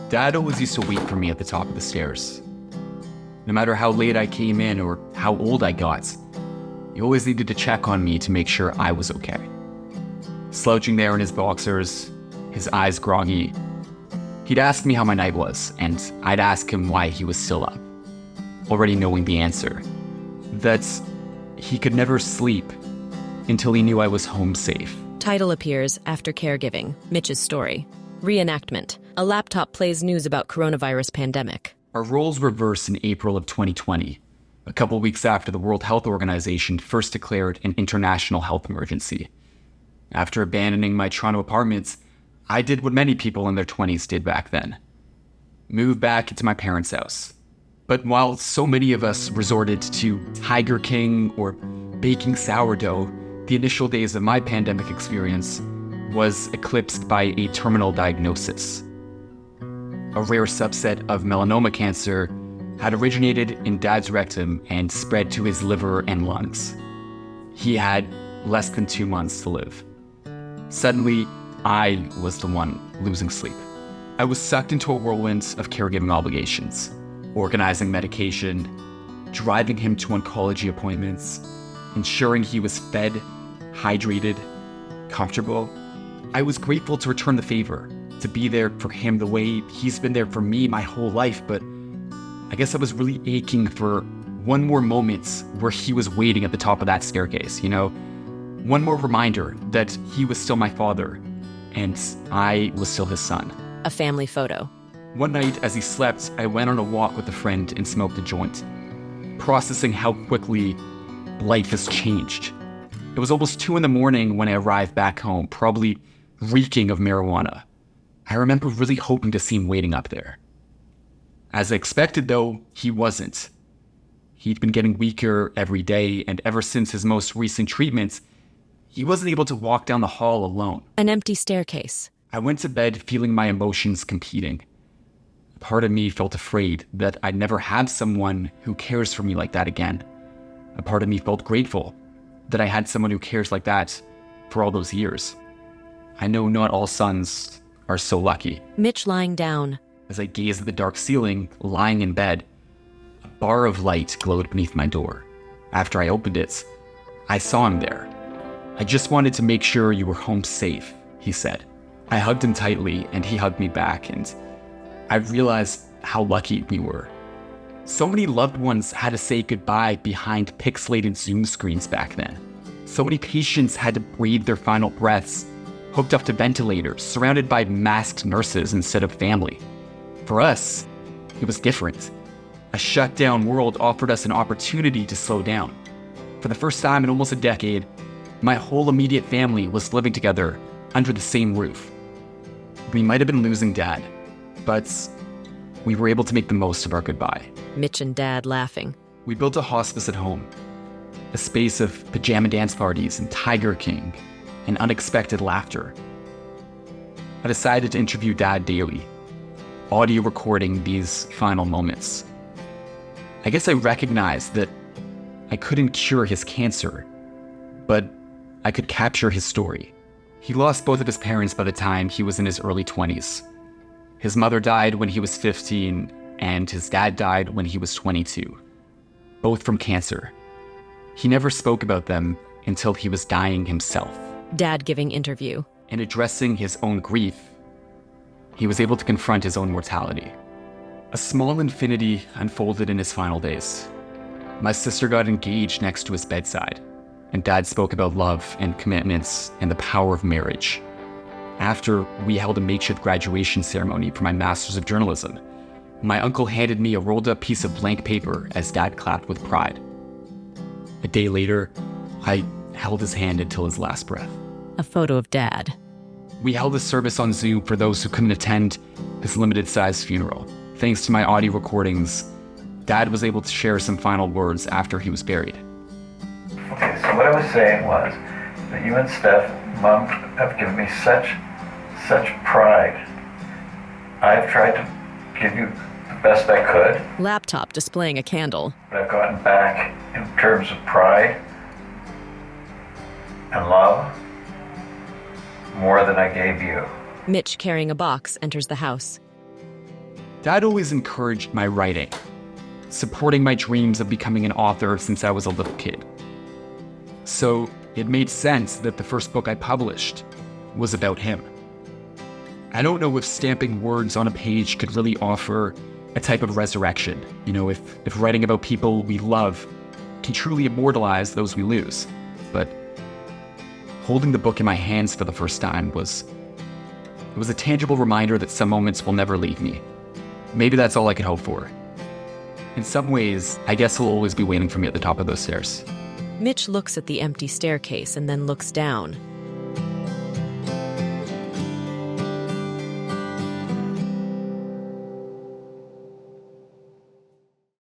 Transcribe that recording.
Dad always used to wait for me at the top of the stairs. No matter how late I came in or how old I got, he always needed to check on me to make sure I was okay. Slouching there in his boxers, his eyes groggy, he'd ask me how my night was, and I'd ask him why he was still up, already knowing the answer. That he could never sleep until he knew I was home safe. Title appears after Caregiving, Mitch's story. Reenactment. A laptop plays news about coronavirus pandemic. Our roles reversed in April of 2020, a couple weeks after the World Health Organization first declared an international health emergency. After abandoning my Toronto apartments, I did what many people in their 20s did back then. Moved back into my parents' house. But while so many of us resorted to Tiger King or baking sourdough, the initial days of my pandemic experience was eclipsed by a terminal diagnosis. A rare subset of melanoma cancer had originated in Dad's rectum and spread to his liver and lungs. He had less than 2 months to live. Suddenly, I was the one losing sleep. I was sucked into a whirlwind of caregiving obligations, organizing medication, driving him to oncology appointments, ensuring he was fed, hydrated, comfortable. I was grateful to return the favor, to be there for him the way he's been there for me my whole life, but I guess I was really aching for one more moment where he was waiting at the top of that staircase, One more reminder that he was still my father, and I was still his son. A family photo. One night, as he slept, I went on a walk with a friend and smoked a joint, processing how quickly life has changed. It was almost 2 a.m. when I arrived back home, probably reeking of marijuana. I remember really hoping to see him waiting up there. As I expected, though, he wasn't. He'd been getting weaker every day, and ever since his most recent treatments, he wasn't able to walk down the hall alone. An empty staircase. I went to bed feeling my emotions competing. Part of me felt afraid that I'd never have someone who cares for me like that again. A part of me felt grateful that I had someone who cares like that for all those years. I know not all sons are so lucky. Mitch lying down. As I gazed at the dark ceiling, lying in bed, a bar of light glowed beneath my door. After I opened it, I saw him there. "I just wanted to make sure you were home safe," he said. I hugged him tightly, and he hugged me back, and I realized how lucky we were. So many loved ones had to say goodbye behind pixelated Zoom screens back then. So many patients had to breathe their final breaths, hooked up to ventilators, surrounded by masked nurses instead of family. For us, it was different. A shut-down world offered us an opportunity to slow down. For the first time in almost a decade, my whole immediate family was living together under the same roof. We might have been losing Dad, but we were able to make the most of our goodbye. Mitch and Dad laughing. We built a hospice at home, a space of pajama dance parties and Tiger King and unexpected laughter. I decided to interview Dad daily, audio recording these final moments. I guess I recognized that I couldn't cure his cancer, but I could capture his story. He lost both of his parents by the time he was in his early 20s. His mother died when he was 15, and his dad died when he was 22, both from cancer. He never spoke about them until he was dying himself. Dad giving interview. In addressing his own grief, he was able to confront his own mortality. A small infinity unfolded in his final days. My sister got engaged next to his bedside, and Dad spoke about love and commitments and the power of marriage. After we held a makeshift graduation ceremony for my Master's of Journalism, my uncle handed me a rolled-up piece of blank paper as Dad clapped with pride. A day later, I held his hand until his last breath. A photo of Dad. We held a service on Zoom for those who couldn't attend his limited-sized funeral. Thanks to my audio recordings, Dad was able to share some final words after he was buried. Okay, so what I was saying was that you and Steph, Mom, have given me such pride. I've tried to give you the best I could. Laptop displaying a candle. But I've gotten back in terms of pride and love more than I gave you. Mitch carrying a box enters the house. Dad always encouraged my writing, supporting my dreams of becoming an author since I was a little kid. So it made sense that the first book I published was about him. I don't know if stamping words on a page could really offer a type of resurrection. If writing about people we love can truly immortalize those we lose. But holding the book in my hands for the first time was a tangible reminder that some moments will never leave me. Maybe that's all I could hope for. In some ways, I guess he'll always be waiting for me at the top of those stairs. Mitch looks at the empty staircase and then looks down,